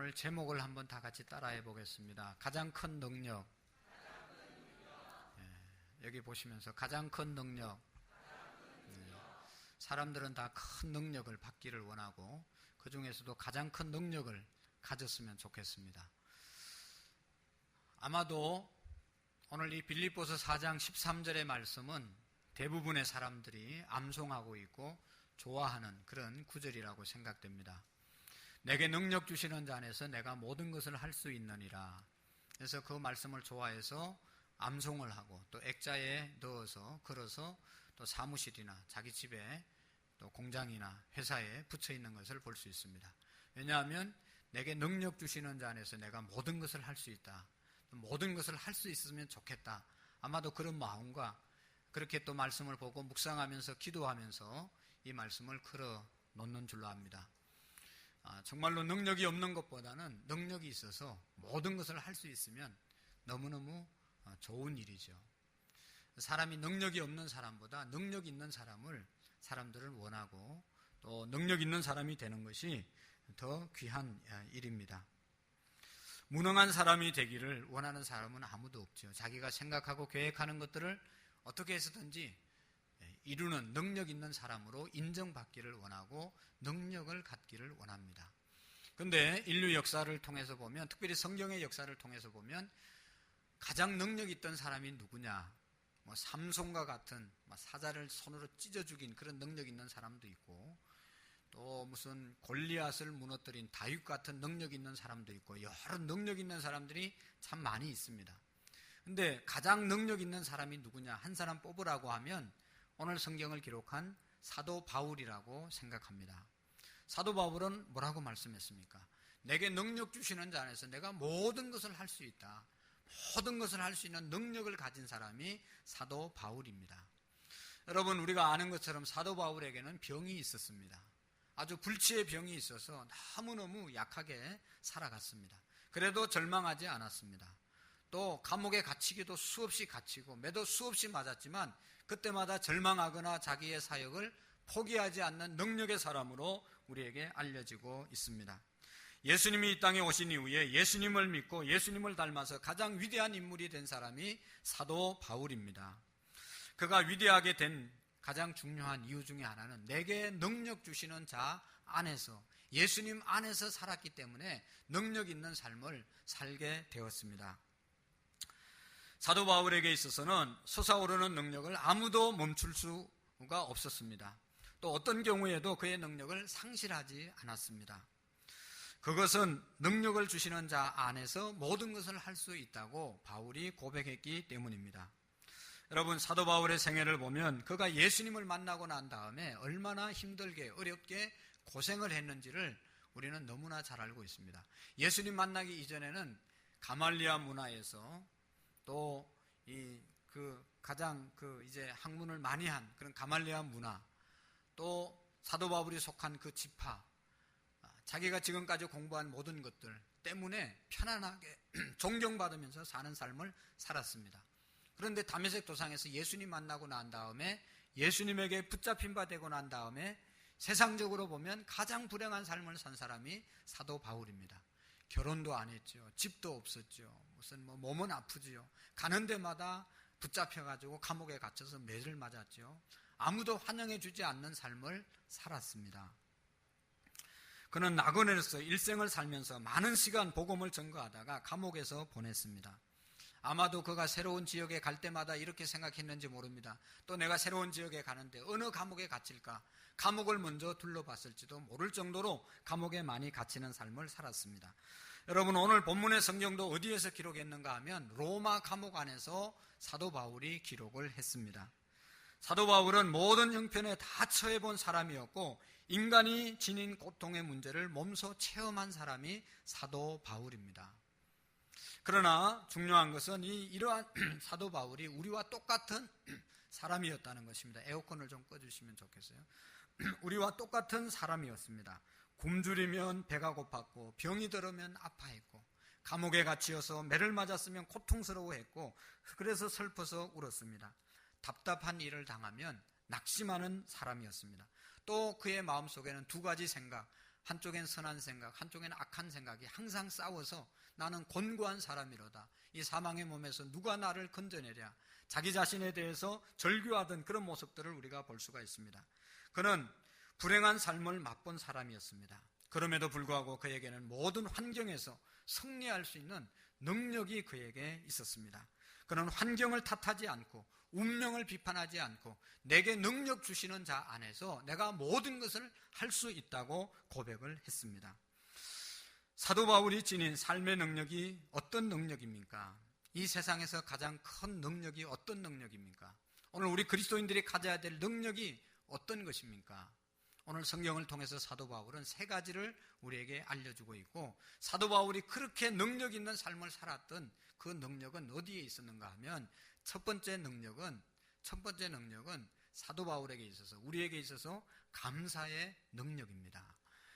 오늘 제목을 한번 다 같이 따라해 보겠습니다. 가장 큰 능력. 여기 보시면서 가장 큰 능력. 사람들은 다 큰 능력을 받기를 원하고 그 중에서도 가장 큰 능력을 가졌으면 좋겠습니다. 아마도 오늘 이 빌립보서 4장 13절의 말씀은 대부분의 사람들이 암송하고 있고 좋아하는 그런 구절이라고 생각됩니다. 내게 능력 주시는 자 안에서 내가 모든 것을 할 수 있느니라. 그래서 그 말씀을 좋아해서 암송을 하고 또 액자에 넣어서 걸어서 또 사무실이나 자기 집에 또 공장이나 회사에 붙여 있는 것을 볼 수 있습니다. 왜냐하면 내게 능력 주시는 자 안에서 내가 모든 것을 할 수 있다. 모든 것을 할 수 있으면 좋겠다. 아마도 그런 마음과 그렇게 또 말씀을 보고 묵상하면서 기도하면서 이 말씀을 걸어 놓는 줄로 압니다. 정말로 능력이 없는 것보다는 능력이 있어서 모든 것을 할 수 있으면 너무너무 좋은 일이죠. 사람이 능력이 없는 사람보다 능력 있는 사람들을 원하고 또 능력 있는 사람이 되는 것이 더 귀한 일입니다. 무능한 사람이 되기를 원하는 사람은 아무도 없죠. 자기가 생각하고 계획하는 것들을 어떻게 해서든지 이루는 능력 있는 사람으로 인정받기를 원하고 능력을 갖기를 원합니다. 그런데 인류 역사를 통해서 보면, 특별히 성경의 역사를 통해서 보면 가장 능력 있던 사람이 누구냐? 삼손과 같은 사자를 손으로 찢어 죽인 그런 능력 있는 사람도 있고, 또 무슨 골리앗을 무너뜨린 다윗 같은 능력 있는 사람도 있고, 여러 능력 있는 사람들이 참 많이 있습니다. 근데 가장 능력 있는 사람이 누구냐? 한 사람 뽑으라고 하면 오늘 성경을 기록한 사도 바울이라고 생각합니다. 사도 바울은 뭐라고 말씀했습니까? 내게 능력 주시는 자 안에서 내가 모든 것을 할 수 있다. 모든 것을 할 수 있는 능력을 가진 사람이 사도 바울입니다. 여러분, 우리가 아는 것처럼 사도 바울에게는 병이 있었습니다. 아주 불치의 병이 있어서 너무너무 약하게 살아갔습니다. 그래도 절망하지 않았습니다. 또 감옥에 갇히기도 수없이 갇히고 매도 수없이 맞았지만 그때마다 절망하거나 자기의 사역을 포기하지 않는 능력의 사람으로 우리에게 알려지고 있습니다. 예수님이 이 땅에 오신 이후에 예수님을 믿고 예수님을 닮아서 가장 위대한 인물이 된 사람이 사도 바울입니다. 그가 위대하게 된 가장 중요한 이유 중에 하나는 내게 능력 주시는 자 안에서, 예수님 안에서 살았기 때문에 능력 있는 삶을 살게 되었습니다. 사도 바울에게 있어서는 솟아오르는 능력을 아무도 멈출 수가 없었습니다. 또 어떤 경우에도 그의 능력을 상실하지 않았습니다. 그것은 능력을 주시는 자 안에서 모든 것을 할 수 있다고 바울이 고백했기 때문입니다. 여러분, 사도 바울의 생애를 보면 그가 예수님을 만나고 난 다음에 얼마나 힘들게 어렵게 고생을 했는지를 우리는 너무나 잘 알고 있습니다. 예수님 만나기 이전에는 가말리아 문화에서 또 가장 이제 학문을 많이 한 그런 가말리아 문화, 또 사도 바울이 속한 그 지파, 자기가 지금까지 공부한 모든 것들 때문에 편안하게 존경받으면서 사는 삶을 살았습니다. 그런데 다메섹 도상에서 예수님 만나고 난 다음에, 예수님에게 붙잡힌 바 되고 난 다음에 세상적으로 보면 가장 불행한 삶을 산 사람이 사도 바울입니다. 결혼도 안 했죠. 집도 없었죠. 무슨 몸은 아프지요. 가는 데마다 붙잡혀가지고 감옥에 갇혀서 매를 맞았죠. 아무도 환영해 주지 않는 삶을 살았습니다. 그는 나그네로서 일생을 살면서 많은 시간 복음을 전거하다가 감옥에서 보냈습니다. 아마도 그가 새로운 지역에 갈 때마다 이렇게 생각했는지 모릅니다. 또 내가 새로운 지역에 가는데 어느 감옥에 갇힐까? 감옥을 먼저 둘러봤을지도 모를 정도로 감옥에 많이 갇히는 삶을 살았습니다. 여러분, 오늘 본문의 성경도 어디에서 기록했는가 하면 로마 감옥 안에서 사도 바울이 기록을 했습니다. 사도 바울은 모든 형편에 다 처해본 사람이었고 인간이 지닌 고통의 문제를 몸소 체험한 사람이 사도 바울입니다. 그러나 중요한 것은 이러한 사도 바울이 우리와 똑같은 사람이었다는 것입니다. 에어컨을 좀 꺼주시면 좋겠어요. 우리와 똑같은 사람이었습니다. 굶주리면 배가 고팠고 병이 들으면 아파했고 감옥에 갇혀서 매를 맞았으면 고통스러워했고 그래서 슬퍼서 울었습니다. 답답한 일을 당하면 낙심하는 사람이었습니다. 또 그의 마음속에는 두 가지 생각, 한쪽엔 선한 생각, 한쪽엔 악한 생각이 항상 싸워서 나는 곤고한 사람이로다. 이 사망의 몸에서 누가 나를 건져내랴. 자기 자신에 대해서 절규하던 그런 모습들을 우리가 볼 수가 있습니다. 그는 불행한 삶을 맛본 사람이었습니다. 그럼에도 불구하고 그에게는 모든 환경에서 승리할 수 있는 능력이 그에게 있었습니다. 그는 환경을 탓하지 않고 운명을 비판하지 않고 내게 능력 주시는 자 안에서 내가 모든 것을 할 수 있다고 고백을 했습니다. 사도 바울이 지닌 삶의 능력이 어떤 능력입니까? 이 세상에서 가장 큰 능력이 어떤 능력입니까? 오늘 우리 그리스도인들이 가져야 될 능력이 어떤 것입니까? 오늘 성경을 통해서 사도 바울은 세 가지를 우리에게 알려주고 있고, 사도 바울이 그렇게 능력 있는 삶을 살았던 그 능력은 어디에 있었는가 하면 첫 번째 능력은 사도 바울에게 있어서, 우리에게 있어서 감사의 능력입니다.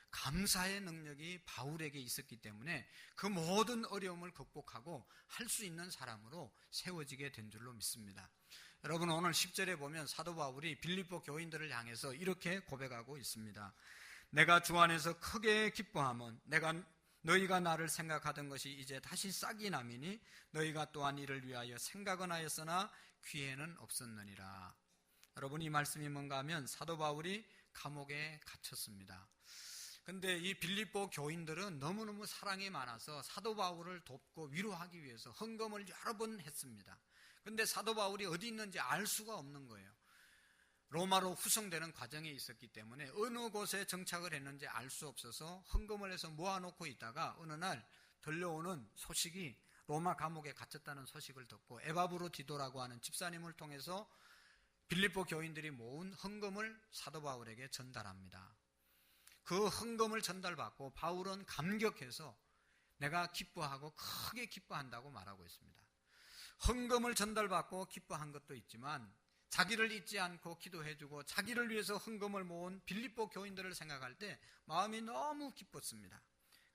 감사의 능력이 바울에게 있었기 때문에 그 모든 어려움을 극복하고 할 수 있는 사람으로 세워지게 된 줄로 믿습니다. 여러분, 오늘 10절에 보면 사도 바울이 빌립보 교인들을 향해서 이렇게 고백하고 있습니다. 내가 주 안에서 크게 기뻐함은 너희가 나를 생각하던 것이 이제 다시 싹이 남이니 너희가 또한 이를 위하여 생각은 하였으나 귀에는 없었느니라. 여러분, 이 말씀이 뭔가 하면 사도 바울이 감옥에 갇혔습니다. 근데 이 빌립보 교인들은 너무너무 사랑이 많아서 사도 바울을 돕고 위로하기 위해서 헌금을 여러 번 했습니다. 근데 사도 바울이 어디 있는지 알 수가 없는 거예요. 로마로 후송되는 과정에 있었기 때문에 어느 곳에 정착을 했는지 알 수 없어서 헌금을 해서 모아놓고 있다가 어느 날 들려오는 소식이 로마 감옥에 갇혔다는 소식을 듣고 에바브로디도라고 하는 집사님을 통해서 빌립보 교인들이 모은 헌금을 사도 바울에게 전달합니다. 그 헌금을 전달받고 바울은 감격해서 내가 기뻐하고 크게 기뻐한다고 말하고 있습니다. 헌금을 전달받고 기뻐한 것도 있지만 자기를 잊지 않고 기도해주고 자기를 위해서 헌금을 모은 빌립보 교인들을 생각할 때 마음이 너무 기뻤습니다.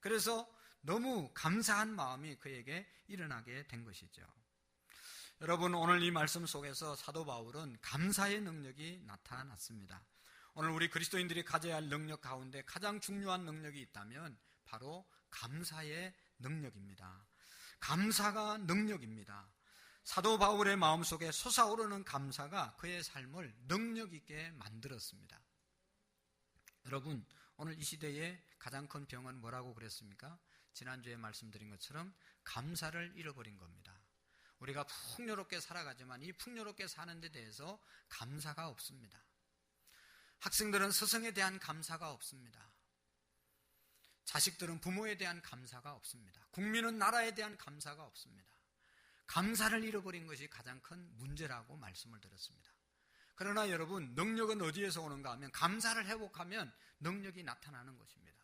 그래서 너무 감사한 마음이 그에게 일어나게 된 것이죠. 여러분, 오늘 이 말씀 속에서 사도 바울은 감사의 능력이 나타났습니다. 오늘 우리 그리스도인들이 가져야 할 능력 가운데 가장 중요한 능력이 있다면 바로 감사의 능력입니다. 감사가 능력입니다. 사도 바울의 마음속에 솟아오르는 감사가 그의 삶을 능력 있게 만들었습니다. 여러분, 오늘 이 시대의 가장 큰 병은 뭐라고 그랬습니까? 지난주에 말씀드린 것처럼 감사를 잃어버린 겁니다. 우리가 풍요롭게 살아가지만 이 풍요롭게 사는 데 대해서 감사가 없습니다. 학생들은 스승에 대한 감사가 없습니다. 자식들은 부모에 대한 감사가 없습니다. 국민은 나라에 대한 감사가 없습니다. 감사를 잃어버린 것이 가장 큰 문제라고 말씀을 드렸습니다. 그러나 여러분, 능력은 어디에서 오는가 하면 감사를 회복하면 능력이 나타나는 것입니다.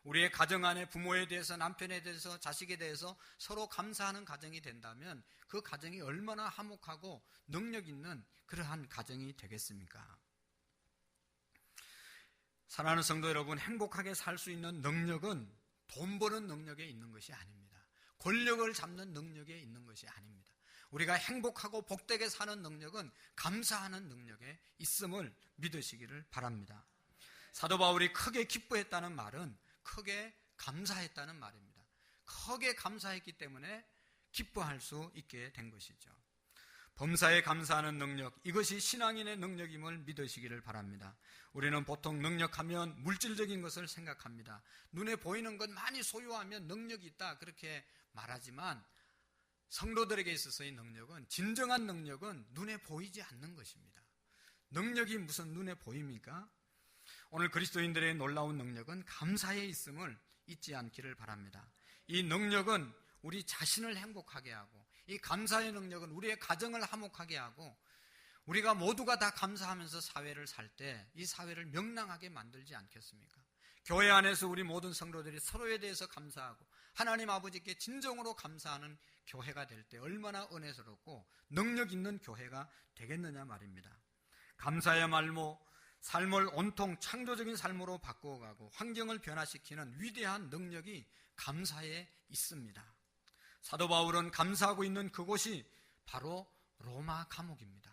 우리의 가정 안에 부모에 대해서, 남편에 대해서, 자식에 대해서 서로 감사하는 가정이 된다면 그 가정이 얼마나 화목하고 능력 있는 그러한 가정이 되겠습니까? 사랑하는 성도 여러분, 행복하게 살 수 있는 능력은 돈 버는 능력에 있는 것이 아닙니다. 권력을 잡는 능력에 있는 것이 아닙니다. 우리가 행복하고 복되게 사는 능력은 감사하는 능력에 있음을 믿으시기를 바랍니다. 사도 바울이 크게 기뻐했다는 말은 크게 감사했다는 말입니다. 크게 감사했기 때문에 기뻐할 수 있게 된 것이죠. 범사에 감사하는 능력, 이것이 신앙인의 능력임을 믿으시기를 바랍니다. 우리는 보통 능력하면 물질적인 것을 생각합니다. 눈에 보이는 것 많이 소유하면 능력이 있다, 그렇게 말하지만 성도들에게 있어서의 능력은, 진정한 능력은 눈에 보이지 않는 것입니다. 능력이 무슨 눈에 보입니까? 오늘 그리스도인들의 놀라운 능력은 감사에 있음을 잊지 않기를 바랍니다. 이 능력은 우리 자신을 행복하게 하고, 이 감사의 능력은 우리의 가정을 화목하게 하고, 우리가 모두가 다 감사하면서 사회를 살 때 이 사회를 명랑하게 만들지 않겠습니까? 교회 안에서 우리 모든 성도들이 서로에 대해서 감사하고 하나님 아버지께 진정으로 감사하는 교회가 될 때 얼마나 은혜스럽고 능력 있는 교회가 되겠느냐 말입니다. 감사야말로 삶을 온통 창조적인 삶으로 바꾸어가고 환경을 변화시키는 위대한 능력이 감사에 있습니다. 사도 바울은 감사하고 있는 그곳이 바로 로마 감옥입니다.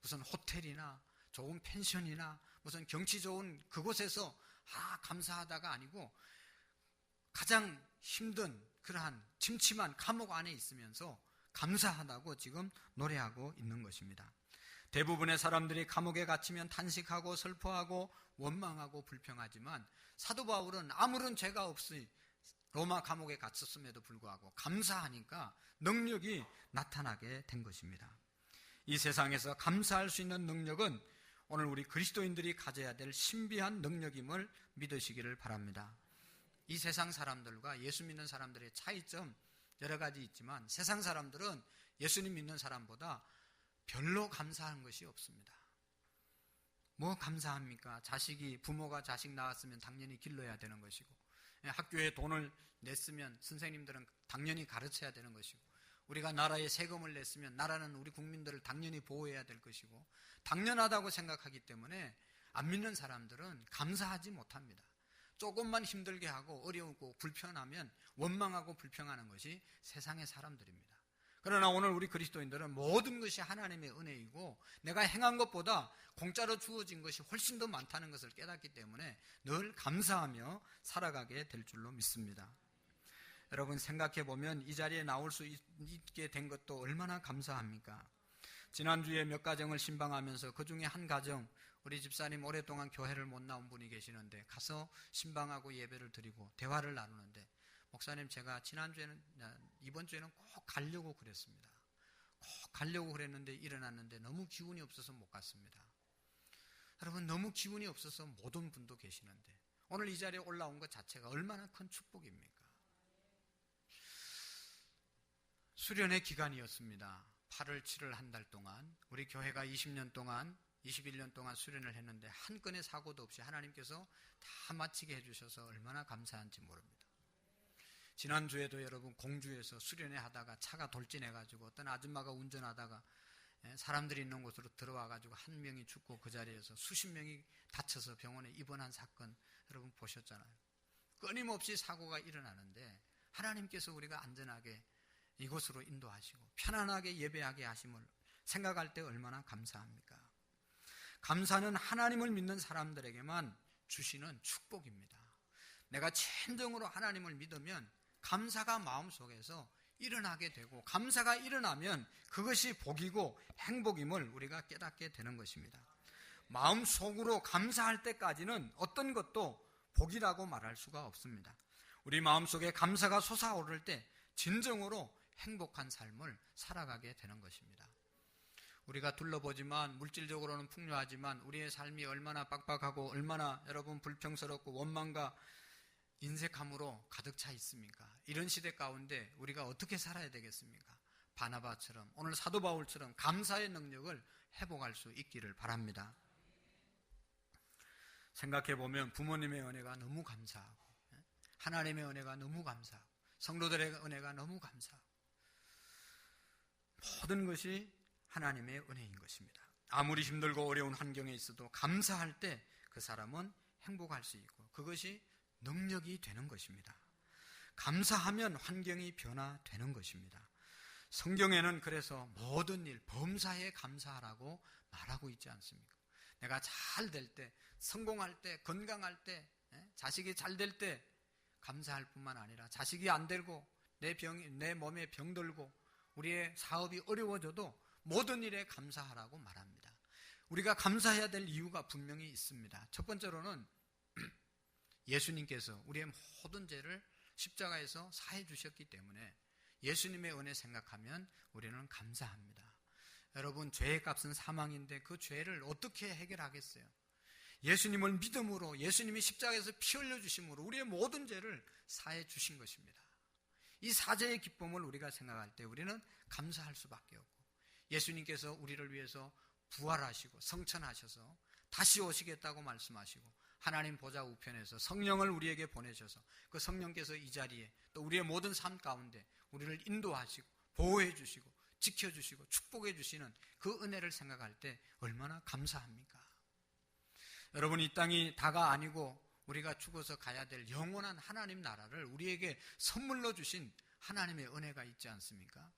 무슨 호텔이나 좋은 펜션이나 무슨 경치 좋은 그곳에서 감사하다가 아니고 가장 힘든 그러한 침침한 감옥 안에 있으면서 감사하다고 지금 노래하고 있는 것입니다. 대부분의 사람들이 감옥에 갇히면 탄식하고 슬퍼하고 원망하고 불평하지만 사도 바울은 아무런 죄가 없이 로마 감옥에 갇혔음에도 불구하고 감사하니까 능력이 나타나게 된 것입니다. 이 세상에서 감사할 수 있는 능력은 오늘 우리 그리스도인들이 가져야 될 신비한 능력임을 믿으시기를 바랍니다. 이 세상 사람들과 예수 믿는 사람들의 차이점 여러 가지 있지만 세상 사람들은 예수님 믿는 사람보다 별로 감사한 것이 없습니다. 뭐 감사합니까? 부모가 자식 낳았으면 당연히 길러야 되는 것이고, 학교에 돈을 냈으면 선생님들은 당연히 가르쳐야 되는 것이고, 우리가 나라에 세금을 냈으면 나라는 우리 국민들을 당연히 보호해야 될 것이고, 당연하다고 생각하기 때문에 안 믿는 사람들은 감사하지 못합니다. 조금만 힘들게 하고 어려우고 불편하면 원망하고 불평하는 것이 세상의 사람들입니다. 그러나 오늘 우리 그리스도인들은 모든 것이 하나님의 은혜이고 내가 행한 것보다 공짜로 주어진 것이 훨씬 더 많다는 것을 깨닫기 때문에 늘 감사하며 살아가게 될 줄로 믿습니다. 여러분 생각해 보면 이 자리에 나올 수 있게 된 것도 얼마나 감사합니까? 지난주에 몇 가정을 신방하면서 그 중에 한 가정, 우리 집사님 오랫동안 교회를 못 나온 분이 계시는데 가서 신방하고 예배를 드리고 대화를 나누는데, 목사님 제가 이번 주에는 꼭 가려고 그랬습니다. 꼭 가려고 그랬는데 일어났는데 너무 기운이 없어서 못 갔습니다. 여러분 너무 기운이 없어서 못 온 분도 계시는데 오늘 이 자리에 올라온 것 자체가 얼마나 큰 축복입니까? 수련의 기간이었습니다. 8월 7월 한 달 동안 우리 교회가 20년 동안 21년 동안 수련을 했는데 한 건의 사고도 없이 하나님께서 다 마치게 해주셔서 얼마나 감사한지 모릅니다. 지난주에도 여러분 공주에서 수련회 하다가 차가 돌진해가지고 어떤 아줌마가 운전하다가 사람들이 있는 곳으로 들어와가지고 한 명이 죽고 그 자리에서 수십 명이 다쳐서 병원에 입원한 사건 여러분 보셨잖아요. 끊임없이 사고가 일어나는데 하나님께서 우리가 안전하게 이곳으로 인도하시고 편안하게 예배하게 하심을 생각할 때 얼마나 감사합니까? 감사는 하나님을 믿는 사람들에게만 주시는 축복입니다. 내가 진정으로 하나님을 믿으면 감사가 마음속에서 일어나게 되고 감사가 일어나면 그것이 복이고 행복임을 우리가 깨닫게 되는 것입니다. 마음속으로 감사할 때까지는 어떤 것도 복이라고 말할 수가 없습니다. 우리 마음속에 감사가 솟아오를 때 진정으로 행복한 삶을 살아가게 되는 것입니다. 우리가 둘러보지만 물질적으로는 풍요하지만 우리의 삶이 얼마나 빡빡하고 얼마나 여러분 불평스럽고 원망과 인색함으로 가득 차 있습니까? 이런 시대 가운데 우리가 어떻게 살아야 되겠습니까? 바나바처럼 오늘 사도 바울처럼 감사의 능력을 회복할 수 있기를 바랍니다. 생각해 보면 부모님의 은혜가 너무 감사하고 하나님의 은혜가 너무 감사하고 성도들의 은혜가 너무 감사하고 모든 것이 하나님의 은혜인 것입니다. 아무리 힘들고 어려운 환경에 있어도 감사할 때 그 사람은 행복할 수 있고 그것이 능력이 되는 것입니다. 감사하면 환경이 변화되는 것입니다. 성경에는 그래서 모든 일, 범사에 감사하라고 말하고 있지 않습니까? 내가 잘 될 때, 성공할 때, 건강할 때, 자식이 잘 될 때 감사할 뿐만 아니라 자식이 안 되고 내 몸에 병들고 우리의 사업이 어려워져도 모든 일에 감사하라고 말합니다. 우리가 감사해야 될 이유가 분명히 있습니다. 첫 번째로는 예수님께서 우리의 모든 죄를 십자가에서 사해 주셨기 때문에 예수님의 은혜 생각하면 우리는 감사합니다. 여러분 죄의 값은 사망인데 그 죄를 어떻게 해결하겠어요? 예수님을 믿음으로 예수님이 십자가에서 피 흘려 주심으로 우리의 모든 죄를 사해 주신 것입니다. 이 사죄의 기쁨을 우리가 생각할 때 우리는 감사할 수밖에 없고 예수님께서 우리를 위해서 부활하시고 성천하셔서 다시 오시겠다고 말씀하시고 하나님 보좌 우편에서 성령을 우리에게 보내셔서 그 성령께서 이 자리에 또 우리의 모든 삶 가운데 우리를 인도하시고 보호해 주시고 지켜주시고 축복해 주시는 그 은혜를 생각할 때 얼마나 감사합니까? 여러분 이 땅이 다가 아니고 우리가 죽어서 가야 될 영원한 하나님 나라를 우리에게 선물로 주신 하나님의 은혜가 있지 않습니까?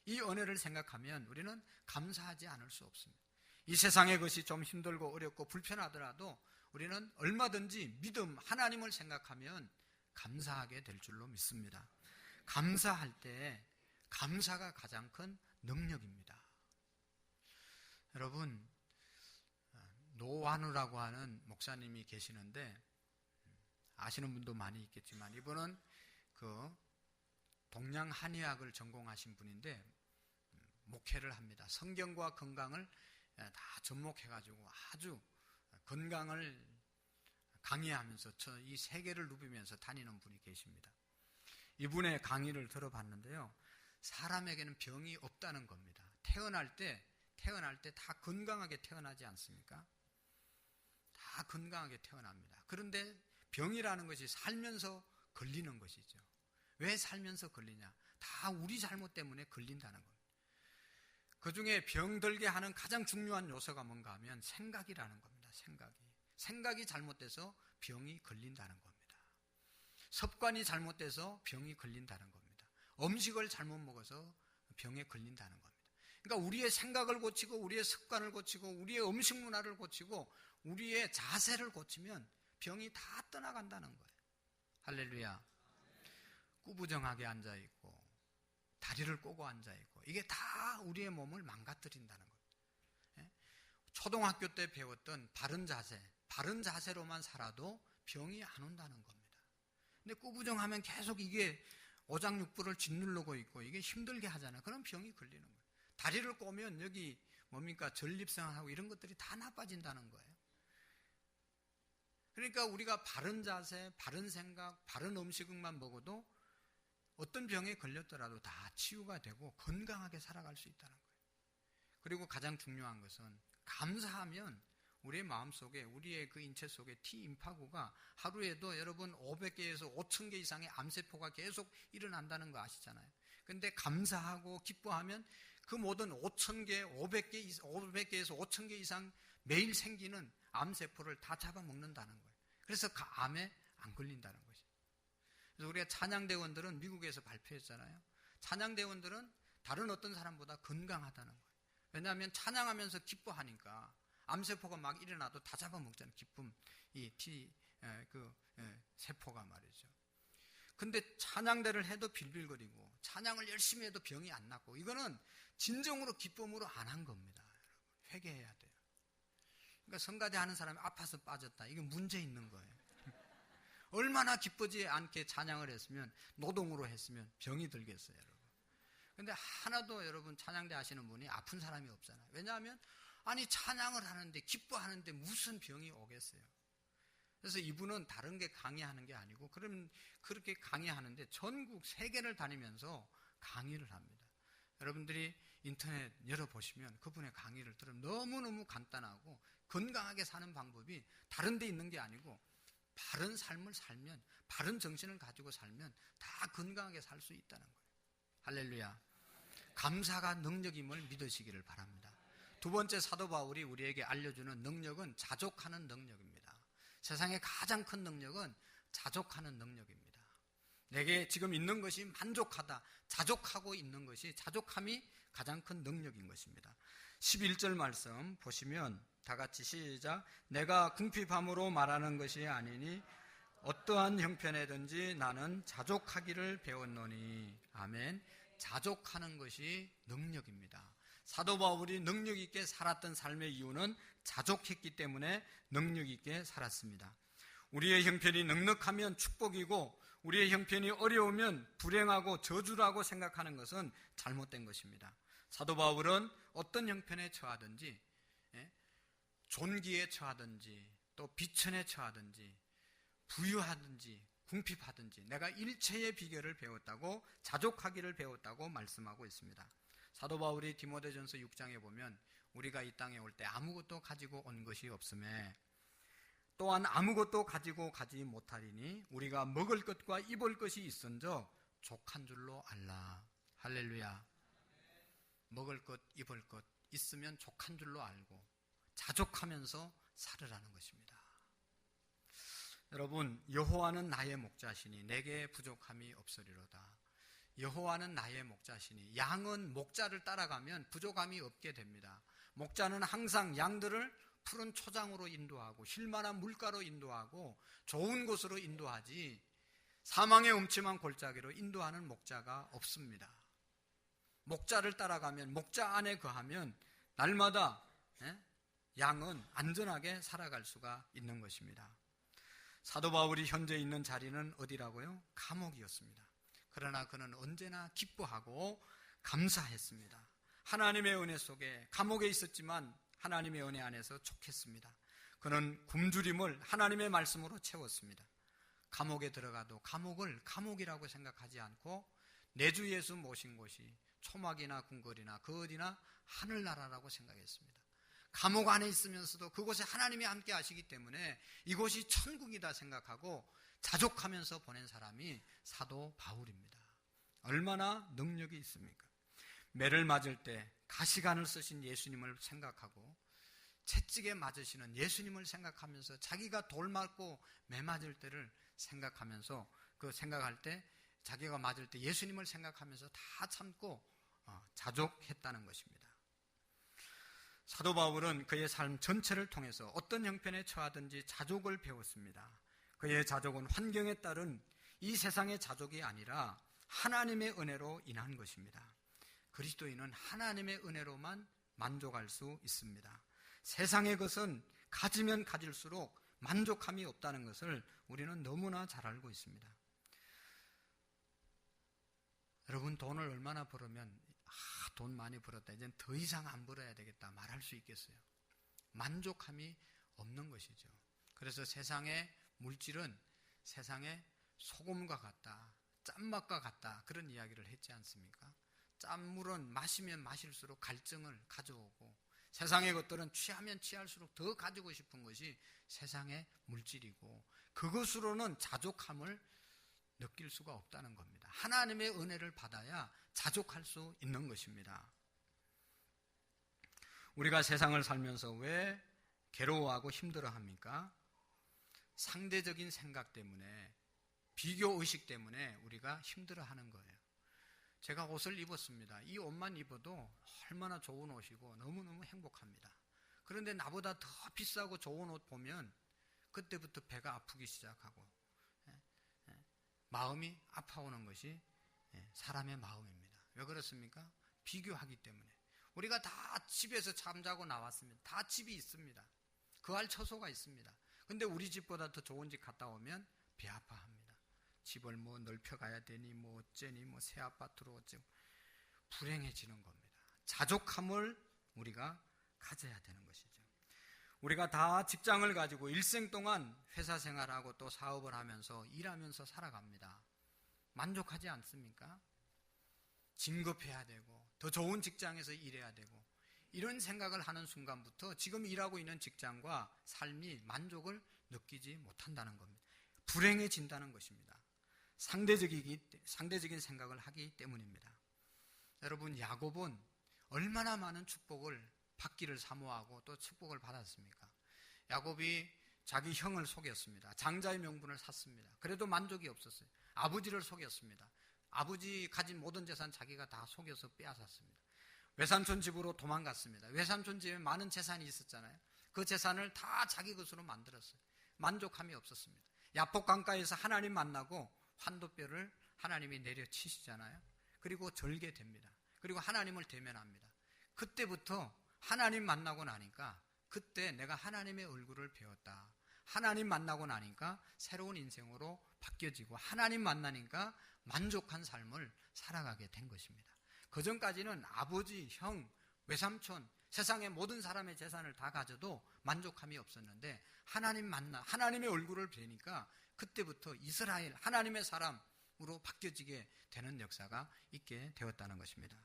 이 은혜를 생각하면 우리는 감사하지 않을 수 없습니다. 이 세상의 것이 좀 힘들고 어렵고 불편하더라도 우리는 얼마든지 믿음, 하나님을 생각하면 감사하게 될 줄로 믿습니다. 감사할 때 감사가 가장 큰 능력입니다. 여러분, 노환우라고 하는 목사님이 계시는데 아시는 분도 많이 있겠지만 이분은 그 동양 한의학을 전공하신 분인데 목회를 합니다. 성경과 건강을 다 접목해가지고 아주 건강을 강의하면서 이 세계를 누비면서 다니는 분이 계십니다. 이분의 강의를 들어봤는데요. 사람에게는 병이 없다는 겁니다. 태어날 때 다 건강하게 태어나지 않습니까? 다 건강하게 태어납니다. 그런데 병이라는 것이 살면서 걸리는 것이죠. 왜 살면서 걸리냐? 다 우리 잘못 때문에 걸린다는 겁니다. 그 중에 병들게 하는 가장 중요한 요소가 뭔가 하면 생각이라는 겁니다. 생각이 잘못돼서 병이 걸린다는 겁니다. 습관이 잘못돼서 병이 걸린다는 겁니다. 음식을 잘못 먹어서 병에 걸린다는 겁니다. 그러니까 우리의 생각을 고치고 우리의 습관을 고치고 우리의 음식 문화를 고치고 우리의 자세를 고치면 병이 다 떠나간다는 거예요. 할렐루야. 꾸부정하게 앉아있고 다리를 꼬고 앉아있고 이게 다 우리의 몸을 망가뜨린다는 거예요. 초등학교 때 배웠던 바른 자세로만 살아도 병이 안 온다는 겁니다. 근데 꾸부정하면 계속 이게 오장육부를 짓누르고 있고 이게 힘들게 하잖아요. 그럼 병이 걸리는 거예요. 다리를 꼬면 여기 뭡니까? 전립선하고 이런 것들이 다 나빠진다는 거예요. 그러니까 우리가 바른 자세, 바른 생각, 바른 음식만 먹어도 어떤 병에 걸렸더라도 다 치유가 되고 건강하게 살아갈 수 있다는 거예요. 그리고 가장 중요한 것은 감사하면 우리의 마음속에 우리의 그 인체 속에 T임파구가 하루에도 여러분 500개에서 5000개 이상의 암세포가 계속 일어난다는 거 아시잖아요. 그런데 감사하고 기뻐하면 그 모든 5000개, 500개에서 5000개 이상 매일 생기는 암세포를 다 잡아먹는다는 거예요. 그래서 그 암에 안 걸린다는 것이죠. 그래서 우리가 찬양대원들은 미국에서 발표했잖아요. 찬양대원들은 다른 어떤 사람보다 건강하다는 거예요. 왜냐하면 찬양하면서 기뻐하니까 암세포가 막 일어나도 다 잡아먹잖아요. 기쁨, 세포가 말이죠. 근데 찬양대를 해도 빌빌거리고 찬양을 열심히 해도 병이 안 낫고 이거는 진정으로 기쁨으로 안 한 겁니다. 여러분. 회개해야 돼요. 그러니까 성가대 하는 사람이 아파서 빠졌다. 이게 문제 있는 거예요. 얼마나 기쁘지 않게 찬양을 했으면 노동으로 했으면 병이 들겠어요, 여러분. 근데 하나도 여러분 찬양대 하시는 분이 아픈 사람이 없잖아요. 왜냐하면 아니 찬양을 하는데 기뻐하는데 무슨 병이 오겠어요. 그래서 이분은 다른 게 강의하는 게 아니고 그럼 그렇게 강의하는데 전국 세계를 다니면서 강의를 합니다. 여러분들이 인터넷 열어보시면 그분의 강의를 들으면 너무너무 간단하고 건강하게 사는 방법이 다른 데 있는 게 아니고 바른 삶을 살면 바른 정신을 가지고 살면 다 건강하게 살 수 있다는 거예요. 할렐루야. 감사가 능력임을 믿으시기를 바랍니다. 두 번째 사도 바울이 우리에게 알려주는 능력은 자족하는 능력입니다. 세상의 가장 큰 능력은 자족하는 능력입니다. 내게 지금 있는 것이 만족하다, 자족하고 있는 것이 자족함이 가장 큰 능력인 것입니다. 11절 말씀 보시면 다 같이 시작. 내가 궁핍함으로 말하는 것이 아니니 어떠한 형편에든지 나는 자족하기를 배웠노니. 아멘. 자족하는 것이 능력입니다. 사도 바울이 능력 있게 살았던 삶의 이유는 자족했기 때문에 능력 있게 살았습니다. 우리의 형편이 넉넉하면 축복이고 우리의 형편이 어려우면 불행하고 저주라고 생각하는 것은 잘못된 것입니다. 사도 바울은 어떤 형편에 처하든지 존귀에 처하든지 또 비천에 처하든지 부유하든지 궁핍하든지 내가 일체의 비결을 배웠다고 자족하기를 배웠다고 말씀하고 있습니다. 사도 바울이 디모데전서 6장에 보면 우리가 이 땅에 올 때 아무것도 가지고 온 것이 없음에 또한 아무것도 가지고 가지 못하리니 우리가 먹을 것과 입을 것이 있은저 족한 줄로 알라. 할렐루야. 먹을 것, 입을 것 있으면 족한 줄로 알고 자족하면서 살으라는 것입니다. 여러분, 여호와는 나의 목자시니 내게 부족함이 없으리로다. 여호와는 나의 목자시니 양은 목자를 따라가면 부족함이 없게 됩니다. 목자는 항상 양들을 푸른 초장으로 인도하고 쉴만한 물가로 인도하고 좋은 곳으로 인도하지 사망의 음침한 골짜기로 인도하는 목자가 없습니다. 목자를 따라가면, 목자 안에 거하면 날마다 양은 안전하게 살아갈 수가 있는 것입니다. 사도 바울이 현재 있는 자리는 어디라고요? 감옥이었습니다. 그러나 그는 언제나 기뻐하고 감사했습니다. 하나님의 은혜 속에 감옥에 있었지만 하나님의 은혜 안에서 족했습니다. 그는 굶주림을 하나님의 말씀으로 채웠습니다. 감옥에 들어가도 감옥을 감옥이라고 생각하지 않고 내 주 예수 모신 곳이 초막이나 궁궐이나 그 어디나 하늘나라라고 생각했습니다. 감옥 안에 있으면서도 그곳에 하나님이 함께 하시기 때문에 이곳이 천국이다 생각하고 자족하면서 보낸 사람이 사도 바울입니다. 얼마나 능력이 있습니까? 매를 맞을 때 가시관을 쓰신 예수님을 생각하고 채찍에 맞으시는 예수님을 생각하면서 자기가 돌 맞고 매 맞을 때를 생각하면서 그 생각할 때 자기가 맞을 때 예수님을 생각하면서 다 참고 자족했다는 것입니다. 사도 바울은 그의 삶 전체를 통해서 어떤 형편에 처하든지 자족을 배웠습니다. 그의 자족은 환경에 따른 이 세상의 자족이 아니라 하나님의 은혜로 인한 것입니다. 그리스도인은 하나님의 은혜로만 만족할 수 있습니다. 세상의 것은 가지면 가질수록 만족함이 없다는 것을 우리는 너무나 잘 알고 있습니다. 여러분, 돈을 얼마나 벌으면 돈 많이 벌었다, 이젠 더 이상 안 벌어야 되겠다 말할 수 있겠어요? 만족함이 없는 것이죠. 그래서 세상의 물질은 세상의 소금과 같다, 짠맛과 같다, 그런 이야기를 했지 않습니까? 짠물은 마시면 마실수록 갈증을 가져오고 세상의 것들은 취하면 취할수록 더 가지고 싶은 것이 세상의 물질이고 그것으로는 자족함을 느낄 수가 없다는 겁니다. 하나님의 은혜를 받아야 자족할 수 있는 것입니다. 우리가 세상을 살면서 왜 괴로워하고 힘들어합니까? 상대적인 생각 때문에, 비교의식 때문에 우리가 힘들어하는 거예요. 제가 옷을 입었습니다. 이 옷만 입어도 얼마나 좋은 옷이고 너무너무 행복합니다. 그런데 나보다 더 비싸고 좋은 옷 보면 그때부터 배가 아프기 시작하고 마음이 아파오는 것이 사람의 마음입니다. 왜 그렇습니까? 비교하기 때문에. 우리가 다 집에서 잠자고 나왔습니다. 다 집이 있습니다. 그 알 처소가 있습니다. 근데 우리 집보다 더 좋은 집 갔다 오면 배 아파합니다. 집을 뭐 넓혀가야 되니 뭐 어쩌니 뭐 새 아파트로 어쩌고 불행해지는 겁니다. 자족함을 우리가 가져야 되는 것이죠. 우리가 다 직장을 가지고 일생 동안 회사 생활하고 또 사업을 하면서 일하면서 살아갑니다. 만족하지 않습니까? 진급해야 되고 더 좋은 직장에서 일해야 되고 이런 생각을 하는 순간부터 지금 일하고 있는 직장과 삶이 만족을 느끼지 못한다는 겁니다. 불행해진다는 것입니다. 상대적인 생각을 하기 때문입니다. 여러분, 야곱은 얼마나 많은 축복을 받기를 사모하고 또 축복을 받았습니까? 야곱이 자기 형을 속였습니다. 장자의 명분을 샀습니다. 그래도 만족이 없었어요. 아버지를 속였습니다. 아버지 가진 모든 재산 자기가 다 속여서 빼앗았습니다. 외삼촌 집으로 도망갔습니다. 외삼촌 집에 많은 재산이 있었잖아요. 그 재산을 다 자기 것으로 만들었어요. 만족함이 없었습니다. 야복 강가에서 하나님 만나고 환도뼈를 하나님이 내려치시잖아요. 그리고 절개됩니다. 그리고 하나님을 대면합니다. 그때부터 하나님 만나고 나니까 그때 내가 하나님의 얼굴을 배웠다. 하나님 만나고 나니까 새로운 인생으로 바뀌어지고 하나님 만나니까 만족한 삶을 살아가게 된 것입니다. 그전까지는 아버지, 형, 외삼촌, 세상의 모든 사람의 재산을 다 가져도 만족함이 없었는데 하나님 만나, 하나님의 얼굴을 뵈니까 그때부터 이스라엘, 하나님의 사람으로 바뀌어지게 되는 역사가 있게 되었다는 것입니다.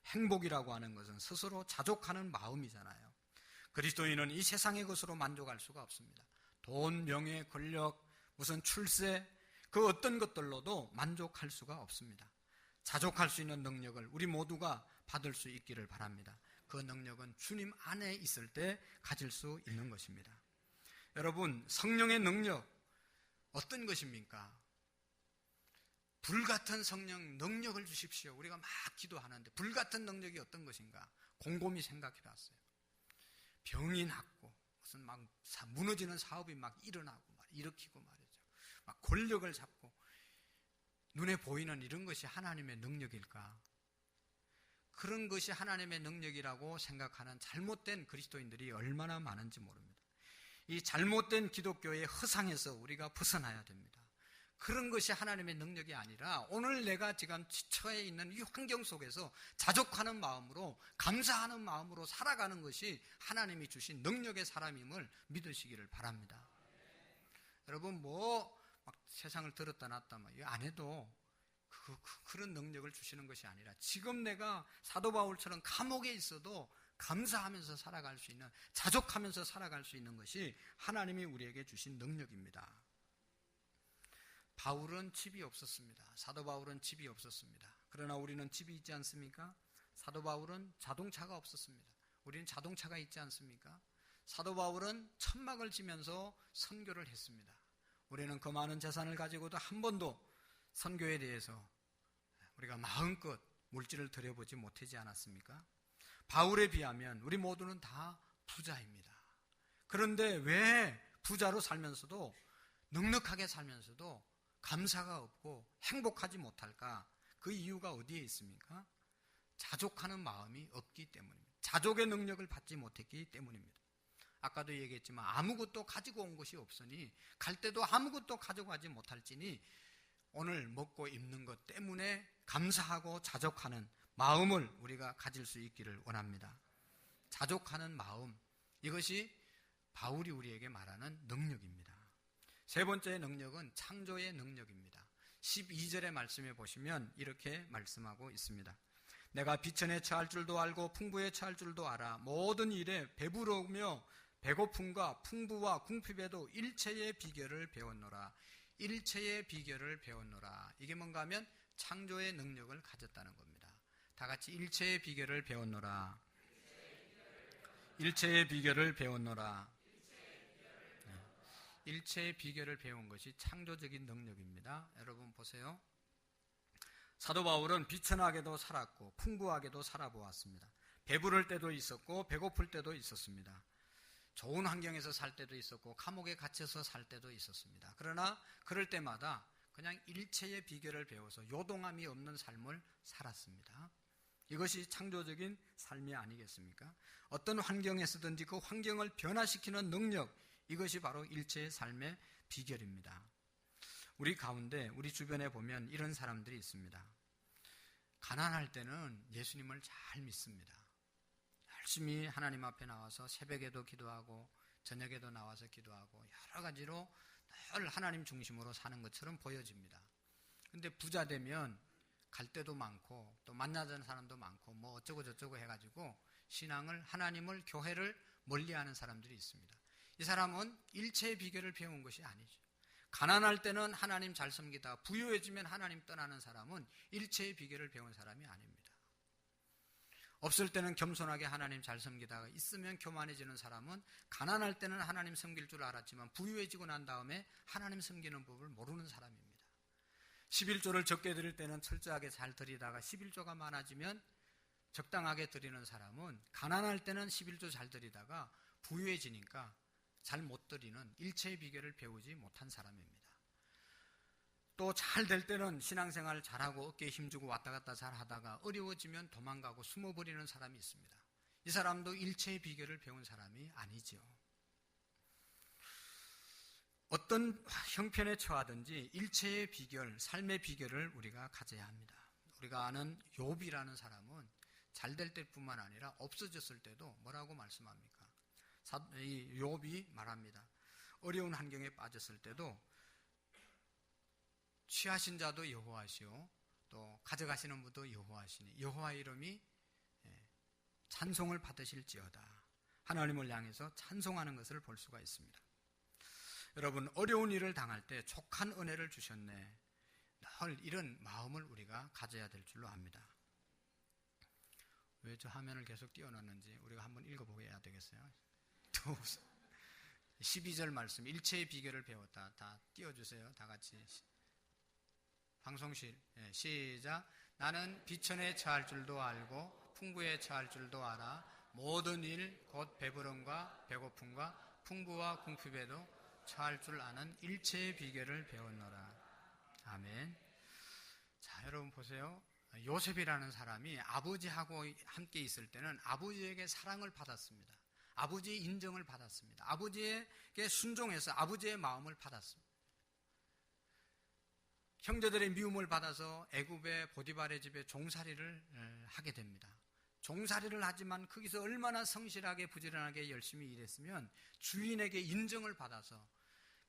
행복이라고 하는 것은 스스로 자족하는 마음이잖아요. 그리스도인은 이 세상의 것으로 만족할 수가 없습니다. 돈, 명예, 권력, 무슨 출세, 그 어떤 것들로도 만족할 수가 없습니다. 자족할 수 있는 능력을 우리 모두가 받을 수 있기를 바랍니다. 그 능력은 주님 안에 있을 때 가질 수 있는 것입니다. 여러분, 성령의 능력 어떤 것입니까? 불같은 성령 능력을 주십시오. 우리가 막 기도하는데 불같은 능력이 어떤 것인가? 곰곰이 생각해 봤어요. 병이 났고 무슨 막 무너지는 사업이 막 일어나고 일으키고 말이죠. 막 권력을 잡고 눈에 보이는 이런 것이 하나님의 능력일까? 그런 것이 하나님의 능력이라고 생각하는 잘못된 그리스도인들이 얼마나 많은지 모릅니다. 이 잘못된 기독교의 허상에서 우리가 벗어나야 됩니다. 그런 것이 하나님의 능력이 아니라 오늘 내가 지금 처해 있는 이 환경 속에서 자족하는 마음으로 감사하는 마음으로 살아가는 것이 하나님이 주신 능력의 사람임을 믿으시기를 바랍니다. 여러분 막 세상을 들었다 놨다 안 해도 그런 능력을 주시는 것이 아니라 지금 내가 사도 바울처럼 감옥에 있어도 감사하면서 살아갈 수 있는, 자족하면서 살아갈 수 있는 것이 하나님이 우리에게 주신 능력입니다. 바울은 집이 없었습니다. 사도 바울은 집이 없었습니다. 그러나 우리는 집이 있지 않습니까? 사도 바울은 자동차가 없었습니다. 우리는 자동차가 있지 않습니까? 사도 바울은 천막을 지면서 선교를 했습니다. 우리는 그 많은 재산을 가지고도 한 번도 선교에 대해서 우리가 마음껏 물질을 들여보지 못하지 않았습니까? 바울에 비하면 우리 모두는 다 부자입니다. 그런데 왜 부자로 살면서도 넉넉하게 살면서도 감사가 없고 행복하지 못할까? 그 이유가 어디에 있습니까? 자족하는 마음이 없기 때문입니다. 자족의 능력을 받지 못했기 때문입니다. 아까도 얘기했지만 아무것도 가지고 온 것이 없으니 갈 때도 아무것도 가져가지 못할지니 오늘 먹고 입는 것 때문에 감사하고 자족하는 마음을 우리가 가질 수 있기를 원합니다. 자족하는 마음, 이것이 바울이 우리에게 말하는 능력입니다. 세 번째 능력은 창조의 능력입니다. 12절의 말씀에 보시면 이렇게 말씀하고 있습니다. 내가 비천에 처할 줄도 알고 풍부에 처할 줄도 알아. 모든 일에 배부르며 배고픔과 풍부와 궁핍에도 일체의 비결을 배웠노라. 일체의 비결을 배웠노라. 이게 뭔가 하면 창조의 능력을 가졌다는 겁니다. 다 같이 일체의 비결을 배웠노라. 일체의 비결을 배웠노라. 일체의 비결을 배운 것이 창조적인 능력입니다. 여러분 보세요. 사도 바울은 비천하게도 살았고 풍부하게도 살아보았습니다. 배부를 때도 있었고 배고플 때도 있었습니다. 좋은 환경에서 살 때도 있었고 감옥에 갇혀서 살 때도 있었습니다. 그러나 그럴 때마다 그냥 일체의 비결을 배워서 요동함이 없는 삶을 살았습니다. 이것이 창조적인 삶이 아니겠습니까? 어떤 환경에서든지 그 환경을 변화시키는 능력, 이것이 바로 일체의 삶의 비결입니다. 우리 가운데, 우리 주변에 보면 이런 사람들이 있습니다. 가난할 때는 예수님을 잘 믿습니다. 열심히 하나님 앞에 나와서 새벽에도 기도하고 저녁에도 나와서 기도하고 여러 가지로 늘 하나님 중심으로 사는 것처럼 보여집니다. 근데 부자 되면 갈 데도 많고 또 만나는 사람도 많고 뭐 어쩌고 저쩌고 해가지고 신앙을, 하나님을, 교회를 멀리하는 사람들이 있습니다. 이 사람은 일체의 비결을 배운 것이 아니죠. 가난할 때는 하나님 잘 섬기다가 부유해지면 하나님 떠나는 사람은 일체의 비결을 배운 사람이 아닙니다. 없을 때는 겸손하게 하나님 잘 섬기다가 있으면 교만해지는 사람은 가난할 때는 하나님 섬길 줄 알았지만 부유해지고 난 다음에 하나님 섬기는 법을 모르는 사람입니다. 11조를 적게 드릴 때는 철저하게 잘 드리다가 11조가 많아지면 적당하게 드리는 사람은 가난할 때는 11조 잘 드리다가 부유해지니까 잘 못 드리는 일체의 비결을 배우지 못한 사람입니다. 또 잘 될 때는 신앙생활 잘하고 어깨에 힘주고 왔다 갔다 잘 하다가 어려워지면 도망가고 숨어버리는 사람이 있습니다. 이 사람도 일체의 비결을 배운 사람이 아니죠. 어떤 형편에 처하든지 일체의 비결, 삶의 비결을 우리가 가져야 합니다. 우리가 아는 욥이라는 사람은 잘 될 때뿐만 아니라 없어졌을 때도 뭐라고 말씀합니까? 이 욥이 말합니다. 어려운 환경에 빠졌을 때도 취하신 자도 여호와시오 또 가져가시는 분도 여호와시니 여호와의 이름이 찬송을 받으실지어다. 하나님을 향해서 찬송하는 것을 볼 수가 있습니다. 여러분, 어려운 일을 당할 때 족한 은혜를 주셨네. 늘 이런 마음을 우리가 가져야 될 줄로 압니다. 왜 저 화면을 계속 띄워놨는지 우리가 한번 읽어보게 되겠어요. 12절 말씀, 일체의 비결을 배웠다. 다 띄워주세요. 다 같이. 방송실, 시작. 나는 비천에 처할 줄도 알고 풍부에 처할 줄도 알아. 모든 일 곧 배부름과 배고픔과 풍부와 궁핍에도 처할 줄 아는 일체의 비결을 배웠노라. 아멘. 자, 여러분 보세요. 요셉이라는 사람이 아버지하고 함께 있을 때는 아버지에게 사랑을 받았습니다. 아버지의 인정을 받았습니다. 아버지에게 순종해서 아버지의 마음을 받았습니다. 형제들의 미움을 받아서 애굽의 보디발의 집에 종살이를 하게 됩니다. 종살이를 하지만 거기서 얼마나 성실하게 부지런하게 열심히 일했으면 주인에게 인정을 받아서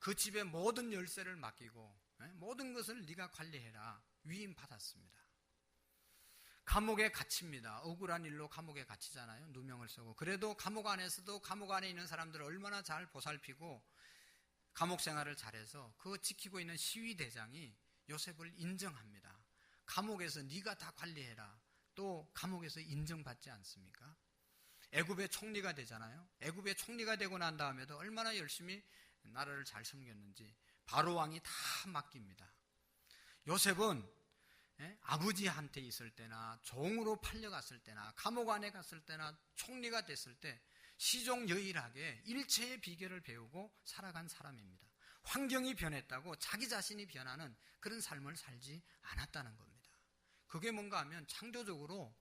그 집의 모든 열쇠를 맡기고 모든 것을 네가 관리해라 위임 받았습니다. 감옥에 갇힙니다. 억울한 일로 감옥에 갇히잖아요. 누명을 쓰고. 그래도 감옥 안에서도 감옥 안에 있는 사람들을 얼마나 잘 보살피고 감옥 생활을 잘해서 그 지키고 있는 시위대장이 요셉을 인정합니다. 감옥에서 네가 다 관리해라. 또 감옥에서 인정받지 않습니까? 애굽의 총리가 되잖아요. 애굽의 총리가 되고 난 다음에도 얼마나 열심히 나라를 잘 섬겼는지 바로 왕이 다 맡깁니다. 요셉은 아버지한테 있을 때나 종으로 팔려갔을 때나 감옥 안에 갔을 때나 총리가 됐을 때 시종여일하게 일체의 비결을 배우고 살아간 사람입니다. 환경이 변했다고 자기 자신이 변하는 그런 삶을 살지 않았다는 겁니다. 그게 뭔가 하면 창조적으로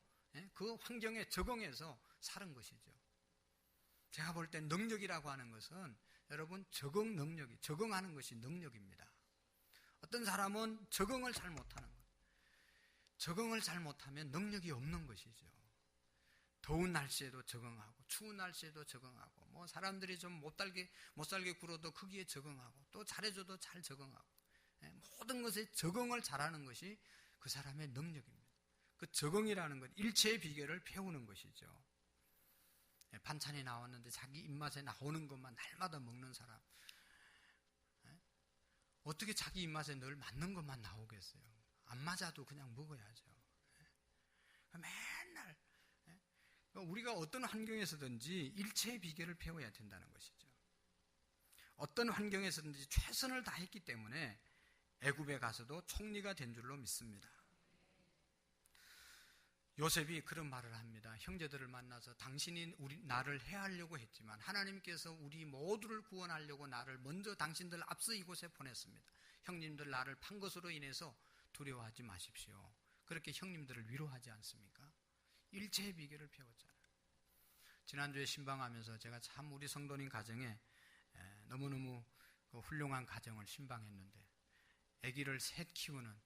그 환경에 적응해서 사는 것이죠. 제가 볼 때 능력이라고 하는 것은 여러분 적응하는 것이 능력입니다. 어떤 사람은 적응을 잘 못하는 거예요. 적응을 잘 못하면 능력이 없는 것이죠. 더운 날씨에도 적응하고 추운 날씨에도 적응하고 뭐 사람들이 좀 못 살게 굴어도 거기에 적응하고 또 잘해줘도 잘 적응하고 모든 것에 적응을 잘하는 것이 그 사람의 능력입니다. 그 적응이라는 건 일체의 비결을 배우는 것이죠. 반찬이 나왔는데 자기 입맛에 나오는 것만 날마다 먹는 사람 어떻게 자기 입맛에 늘 맞는 것만 나오겠어요? 안 맞아도 그냥 먹어야죠. 맨날 우리가 어떤 환경에서든지 일체의 비결을 배워야 된다는 것이죠. 어떤 환경에서든지 최선을 다했기 때문에 애굽에 가서도 총리가 된 줄로 믿습니다. 요셉이 그런 말을 합니다. 형제들을 만나서 당신이 나를 해하려고 했지만 하나님께서 우리 모두를 구원하려고 나를 먼저 당신들 앞서 이곳에 보냈습니다. 형님들 나를 판 것으로 인해서 두려워하지 마십시오. 그렇게 형님들을 위로하지 않습니까? 일체의 비결을 배웠잖아요. 지난주에 신방하면서 제가 참 우리 성도님 가정에 너무너무 훌륭한 가정을 신방했는데 아기를 셋 키우는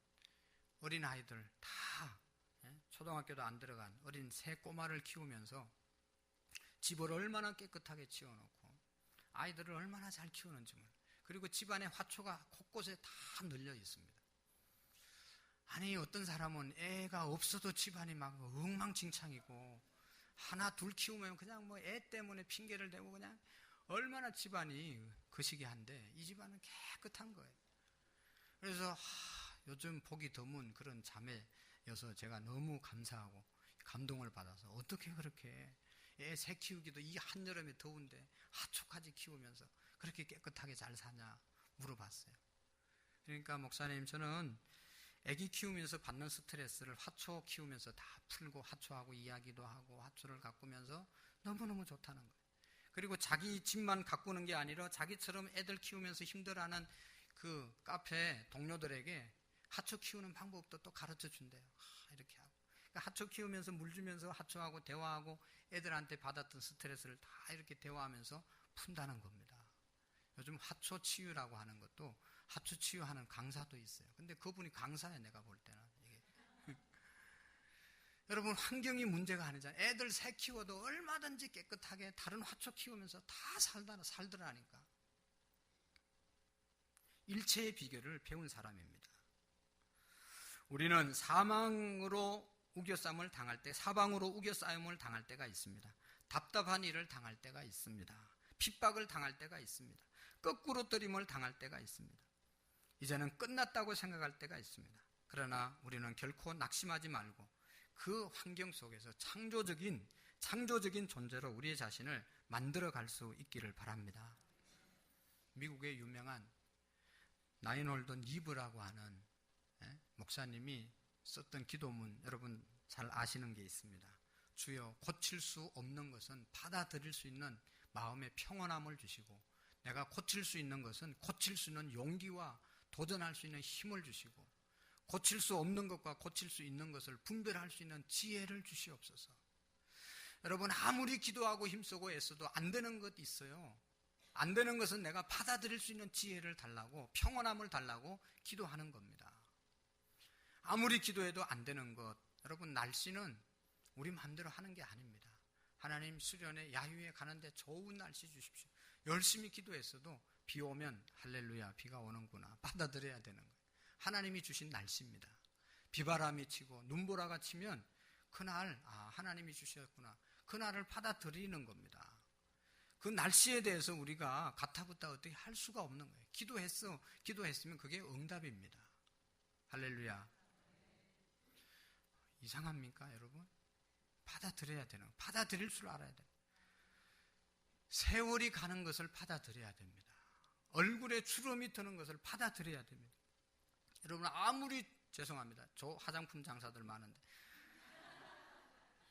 어린아이들 다 초등학교도 안 들어간 어린 새 꼬마를 키우면서 집을 얼마나 깨끗하게 치워놓고 아이들을 얼마나 잘 키우는지 그리고 집안에 화초가 곳곳에 다 널려 있습니다. 아니 어떤 사람은 애가 없어도 집안이 막 엉망진창이고 하나 둘 키우면 그냥 뭐 애 때문에 핑계를 대고 그냥 얼마나 집안이 거시기한데 이 집안은 깨끗한 거예요. 그래서 요즘 보기 드문 그런 자매여서 제가 너무 감사하고 감동을 받아서 어떻게 그렇게 애 새 키우기도 이 한여름에 더운데 화초까지 키우면서 그렇게 깨끗하게 잘 사냐 물어봤어요. 그러니까 목사님 저는 애기 키우면서 받는 스트레스를 화초 키우면서 다 풀고 화초하고 이야기도 하고 화초를 가꾸면서 너무너무 좋다는 거예요. 그리고 자기 집만 가꾸는 게 아니라 자기처럼 애들 키우면서 힘들어하는 그 카페 동료들에게 화초 키우는 방법도 또 가르쳐 준대요. 이렇게 하고. 그러니까 화초 키우면서 물 주면서 화초하고 대화하고 애들한테 받았던 스트레스를 다 이렇게 대화하면서 푼다는 겁니다. 요즘 화초 치유라고 하는 것도 화초 치유하는 강사도 있어요. 근데 그분이 강사예요, 내가 볼 때는. 이게. 여러분, 환경이 문제가 아니잖아요. 애들 새 키워도 얼마든지 깨끗하게 다른 화초 키우면서 다 살더라니까. 일체의 비결을 배운 사람입니다. 우리는 사방으로 우겨싸움을 당할 때가 있습니다. 답답한 일을 당할 때가 있습니다. 핍박을 당할 때가 있습니다. 거꾸로 뜨림을 당할 때가 있습니다. 이제는 끝났다고 생각할 때가 있습니다. 그러나 우리는 결코 낙심하지 말고 그 환경 속에서 창조적인 존재로 우리의 자신을 만들어갈 수 있기를 바랍니다. 미국의 유명한 나인홀던 이브라고 하는 목사님이 썼던 기도문 여러분 잘 아시는 게 있습니다. 주여 고칠 수 없는 것은 받아들일 수 있는 마음의 평온함을 주시고 내가 고칠 수 있는 것은 고칠 수 있는 용기와 도전할 수 있는 힘을 주시고 고칠 수 없는 것과 고칠 수 있는 것을 분별할 수 있는 지혜를 주시옵소서. 여러분 아무리 기도하고 힘쓰고 애써도 안 되는 것 있어요. 안 되는 것은 내가 받아들일 수 있는 지혜를 달라고 평온함을 달라고 기도하는 겁니다. 아무리 기도해도 안 되는 것 여러분 날씨는 우리 마음대로 하는 게 아닙니다. 하나님 수련회 야유회 가는데 좋은 날씨 주십시오. 열심히 기도했어도 비 오면 할렐루야 비가 오는구나 받아들여야 되는 거예요. 하나님이 주신 날씨입니다. 비바람이 치고 눈보라가 치면 그날 하나님이 주셨구나 그날을 받아들이는 겁니다. 그 날씨에 대해서 우리가 가타부타 어떻게 할 수가 없는 거예요. 기도했으면 그게 응답입니다. 할렐루야. 이상합니까 여러분? 받아들여야 되는 거예요. 받아들일 줄 알아야 돼요. 세월이 가는 것을 받아들여야 됩니다. 얼굴에 주름이 드는 것을 받아들여야 됩니다. 여러분 아무리 죄송합니다. 저 화장품 장사들 많은데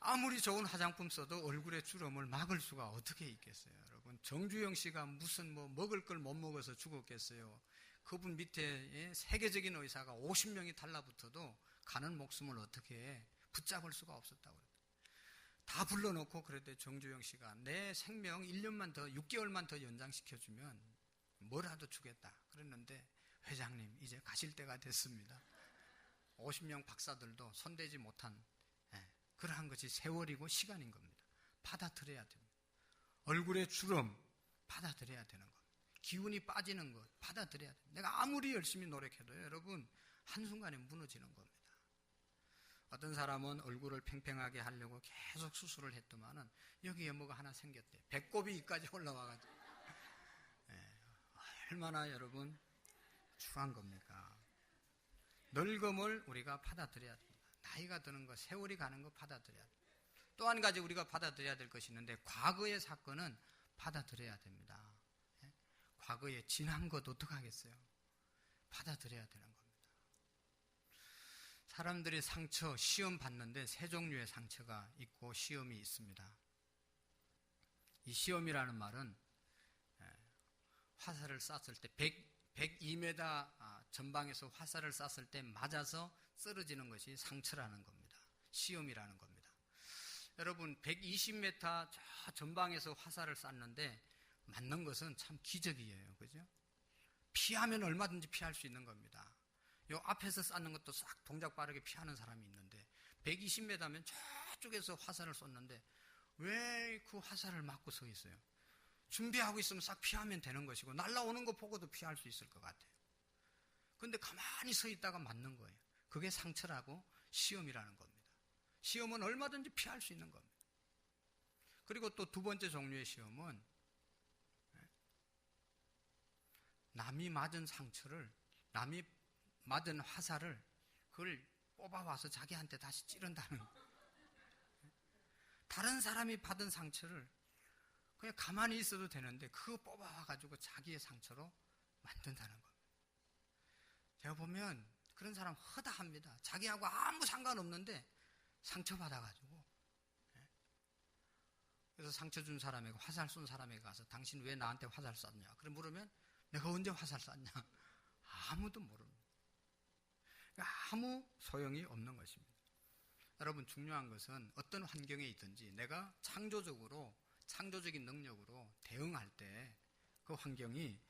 아무리 좋은 화장품 써도 얼굴에 주름을 막을 수가 어떻게 있겠어요. 여러분 정주영 씨가 무슨 먹을 걸 못 먹어서 죽었겠어요. 그분 밑에 세계적인 의사가 50명이 달라붙어도 가는 목숨을 어떻게 붙잡을 수가 없었다고 그래요. 다 불러놓고 그랬더니 정주영 씨가 내 생명 1년만 더 6개월만 더 연장시켜주면 뭐라도 주겠다 그랬는데 회장님 이제 가실 때가 됐습니다. 50명 박사들도 손대지 못한 그러한 것이 세월이고 시간인 겁니다. 받아들여야 됩니다. 얼굴에 주름 받아들여야 되는 것. 기운이 빠지는 것 받아들여야 됩니다. 내가 아무리 열심히 노력해도요 여러분 한순간에 무너지는 겁니다. 어떤 사람은 얼굴을 팽팽하게 하려고 계속 수술을 했더만은 여기에 뭐가 하나 생겼대. 배꼽이 이까지 올라와가지고 얼마나 여러분 추한 겁니까? 늙음을 우리가 받아들여야 됩니다. 나이가 드는 것, 세월이 가는 것 받아들여야 됩니다. 또 한 가지 우리가 받아들여야 될 것이 있는데 과거의 사건은 받아들여야 됩니다. 과거에 지난 것 어떡하겠어요? 받아들여야 되는 겁니다. 사람들이 상처, 시험 받는데 세 종류의 상처가 있고 시험이 있습니다. 이 시험이라는 말은 화살을 쐈을 때 102m 전방에서 화살을 쐈을 때 맞아서 쓰러지는 것이 상처라는 겁니다. 시험이라는 겁니다. 여러분 120m 저 전방에서 화살을 쐈는데 맞는 것은 참 기적이에요. 그죠? 피하면 얼마든지 피할 수 있는 겁니다. 요 앞에서 쐈는 것도 싹 동작 빠르게 피하는 사람이 있는데 120m면 저쪽에서 화살을 쐈는데 왜 그 화살을 맞고 서 있어요? 준비하고 있으면 싹 피하면 되는 것이고 날라오는 거 보고도 피할 수 있을 것 같아요. 그런데 가만히 서 있다가 맞는 거예요. 그게 상처라고 시험이라는 겁니다. 시험은 얼마든지 피할 수 있는 겁니다. 그리고 또 두 번째 종류의 시험은 남이 맞은 상처를 남이 맞은 화살을 그걸 뽑아와서 자기한테 다시 찌른다는 거예요. 다른 사람이 받은 상처를 그냥 가만히 있어도 되는데 그거 뽑아와가지고 자기의 상처로 만든다는 겁니다. 제가 보면 그런 사람 허다합니다. 자기하고 아무 상관없는데 상처받아가지고 그래서 상처 준 사람에게 화살 쏜 사람에게 가서 당신 왜 나한테 화살 쐈냐? 그럼 물으면 내가 언제 화살 쐈냐? 아무도 모릅니다. 아무 소용이 없는 것입니다. 여러분 중요한 것은 어떤 환경에 있든지 내가 창조적인 능력으로 대응할 때 그 환경이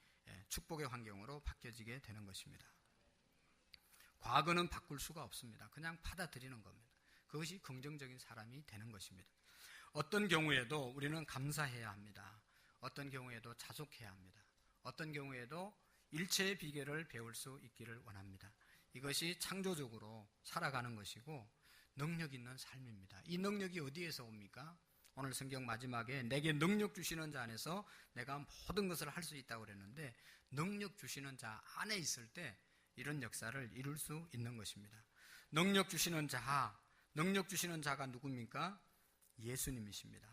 축복의 환경으로 바뀌어지게 되는 것입니다. 과거는 바꿀 수가 없습니다. 그냥 받아들이는 겁니다. 그것이 긍정적인 사람이 되는 것입니다. 어떤 경우에도 우리는 감사해야 합니다. 어떤 경우에도 자족해야 합니다. 어떤 경우에도 일체의 비결을 배울 수 있기를 원합니다. 이것이 창조적으로 살아가는 것이고 능력 있는 삶입니다. 이 능력이 어디에서 옵니까? 오늘 성경 마지막에 내게 능력 주시는 자 안에서 내가 모든 것을 할 수 있다고 그랬는데 능력 주시는 자 안에 있을 때 이런 역사를 이룰 수 있는 것입니다. 능력 주시는 자가 누굽니까? 예수님이십니다.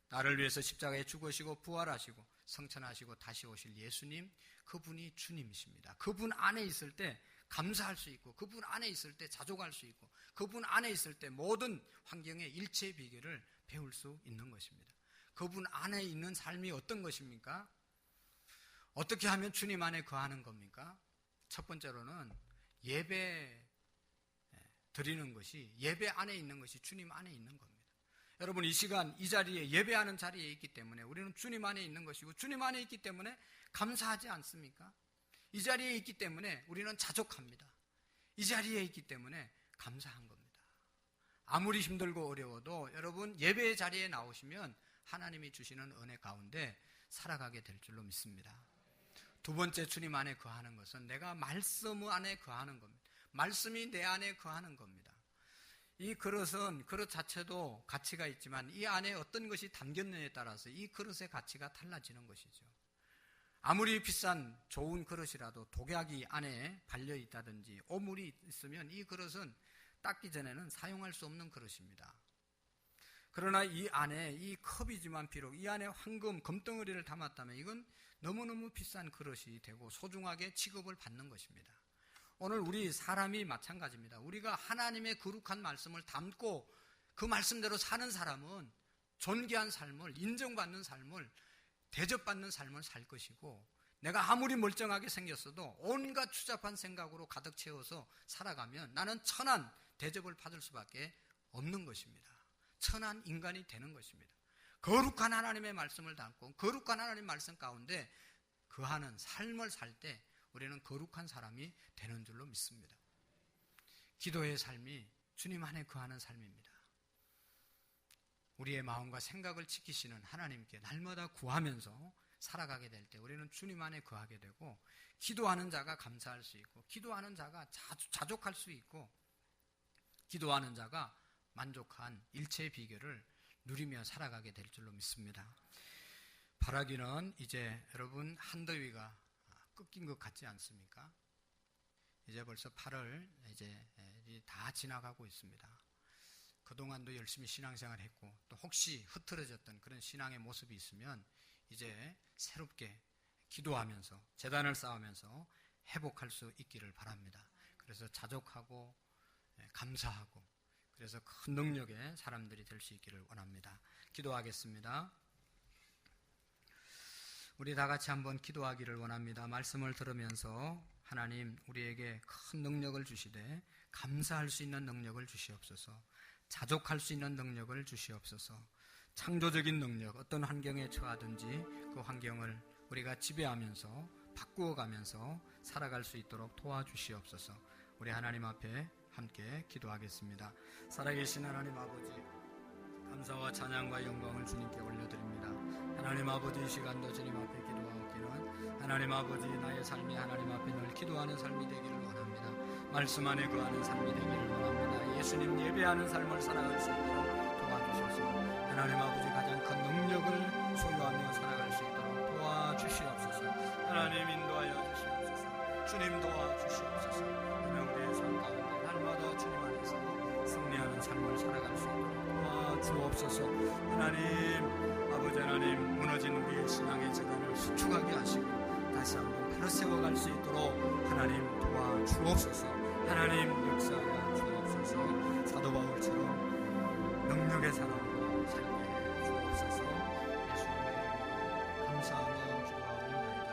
나를 위해서 십자가에 죽으시고 부활하시고 성천하시고 다시 오실 예수님, 그분이 주님이십니다. 그분 안에 있을 때 감사할 수 있고, 그분 안에 있을 때 자족할 수 있고, 그분 안에 있을 때 모든 환경의 일체의 비결을 배울 수 있는 것입니다. 그분 안에 있는 삶이 어떤 것입니까? 어떻게 하면 주님 안에 거하는 겁니까? 첫 번째로는 예배 드리는 것이, 예배 안에 있는 것이 주님 안에 있는 겁니다. 여러분, 이 시간 이 자리에, 예배하는 자리에 있기 때문에 우리는 주님 안에 있는 것이고, 주님 안에 있기 때문에 감사하지 않습니까? 이 자리에 있기 때문에 우리는 자족합니다. 이 자리에 있기 때문에 감사한 겁니다. 아무리 힘들고 어려워도 여러분, 예배의 자리에 나오시면 하나님이 주시는 은혜 가운데 살아가게 될 줄로 믿습니다. 두 번째, 주님 안에 거하는 것은 내가 말씀 안에 거하는 겁니다. 말씀이 내 안에 거하는 겁니다. 이 그릇은, 그릇 자체도 가치가 있지만 이 안에 어떤 것이 담겼느냐에 따라서 이 그릇의 가치가 달라지는 것이죠. 아무리 비싼 좋은 그릇이라도 독약이 안에 발려있다든지 오물이 있으면 이 그릇은 닦기 전에는 사용할 수 없는 그릇입니다. 그러나 이 안에, 이 컵이지만 비록 이 안에 황금, 금덩어리를 담았다면 이건 너무너무 비싼 그릇이 되고 소중하게 취급을 받는 것입니다. 오늘 우리 사람이 마찬가지입니다. 우리가 하나님의 거룩한 말씀을 담고 그 말씀대로 사는 사람은 존귀한 삶을, 인정받는 삶을, 대접받는 삶을 살 것이고, 내가 아무리 멀쩡하게 생겼어도 온갖 추잡한 생각으로 가득 채워서 살아가면 나는 천한 대접을 받을 수밖에 없는 것입니다. 천한 인간이 되는 것입니다. 거룩한 하나님의 말씀을 담고 거룩한 하나님의 말씀 가운데 거하는 삶을 살 때 우리는 거룩한 사람이 되는 줄로 믿습니다. 기도의 삶이 주님 안에 거하는 삶입니다. 우리의 마음과 생각을 지키시는 하나님께 날마다 구하면서 살아가게 될 때 우리는 주님 안에 거하게 되고, 기도하는 자가 감사할 수 있고, 기도하는 자가 자족할 수 있고, 기도하는 자가 만족한 일체의 비결을 누리며 살아가게 될 줄로 믿습니다. 바라기는 이제 여러분 한더위가 꺾인 것 같지 않습니까? 이제 벌써 8월 이제 다 지나가고 있습니다. 그동안도 열심히 신앙생활 했고, 또 혹시 흐트러졌던 그런 신앙의 모습이 있으면 이제 새롭게 기도하면서 제단을 쌓으면서 회복할 수 있기를 바랍니다. 그래서 자족하고 감사하고, 그래서 큰 능력의 사람들이 될 수 있기를 원합니다. 기도하겠습니다. 우리 다 같이 한번 기도하기를 원합니다. 말씀을 들으면서 하나님, 우리에게 큰 능력을 주시되 감사할 수 있는 능력을 주시옵소서, 자족할 수 있는 능력을 주시옵소서, 창조적인 능력, 어떤 환경에 처하든지 그 환경을 우리가 지배하면서 바꾸어가면서 살아갈 수 있도록 도와주시옵소서. 우리 하나님 앞에 함께 기도하겠습니다. 살아계신 하나님 아버지, 감사와 찬양과 영광을 주님께 올려드립니다. 하나님 아버지, 이 시간도 주님 앞에 기도하옵기는 하나님 아버지, 나의 삶이 하나님 앞에 늘 기도하는 삶이 되기를 원합니다. 말씀 안에 거하는 삶이 되기를 원합니다. 예수님 예배하는 삶을 살아갈 수 있도록 도와주셔서 하나님 아버지, 가장 큰 능력을 소유하며 살아갈 수 있도록 도와주시옵소서. 하나님 인도하여 주시옵소서. 주님 도와주시옵소서. 하나님 우리의 삶 가운데 날마다 주님 안에서 승리하는 삶을 살아갈 수 있도록 도와주옵소서. 하나님 아버지, 하나님 무너진 우리의 신앙의 재단을 수축하게 하시고 다시 한번 바로 세워갈 수 있도록 하나님 도와주옵소서. 하나님 역사하여 주옵소서. 사도 바울처럼 능력의 사람으로 살게 해 주옵소서. 예수님의 이름으로 감사하며 기도하옵나이다.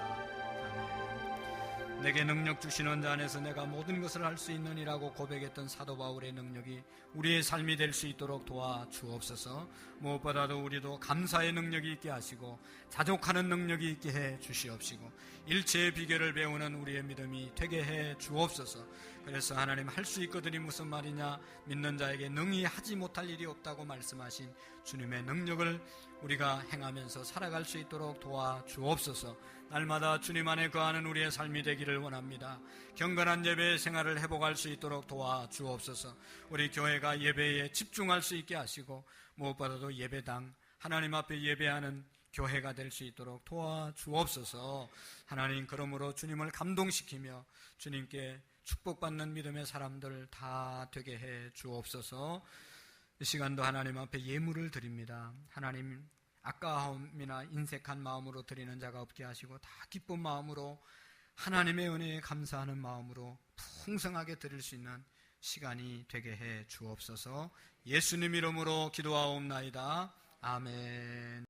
아멘. 내게 능력 주시는 자 안에서 내가 모든 것을 할 수 있느니라고 고백했던 사도 바울의 능력이 우리의 삶이 될 수 있도록 도와주옵소서. 무엇보다도 우리도 감사의 능력이 있게 하시고 자족하는 능력이 있게 해 주시옵시고 일체의 비결을 배우는 우리의 믿음이 되게 해 주옵소서. 그래서 하나님, 할 수 있거든이 무슨 말이냐, 믿는 자에게 능히 하지 못할 일이 없다고 말씀하신 주님의 능력을 우리가 행하면서 살아갈 수 있도록 도와주옵소서. 날마다 주님 안에 거하는 우리의 삶이 되기를 원합니다. 경건한 예배의 생활을 회복할 수 있도록 도와주옵소서. 우리 교회가 예배에 집중할 수 있게 하시고 무엇보다도 예배당, 하나님 앞에 예배하는 교회가 될 수 있도록 도와주옵소서. 하나님, 그러므로 주님을 감동시키며 주님께 축복받는 믿음의 사람들 다 되게 해 주옵소서. 이 시간도 하나님 앞에 예물을 드립니다. 하나님, 아까움이나 인색한 마음으로 드리는 자가 없게 하시고 다 기쁜 마음으로 하나님의 은혜에 감사하는 마음으로 풍성하게 드릴 수 있는 시간이 되게 해 주옵소서. 예수님 이름으로 기도하옵나이다. 아멘.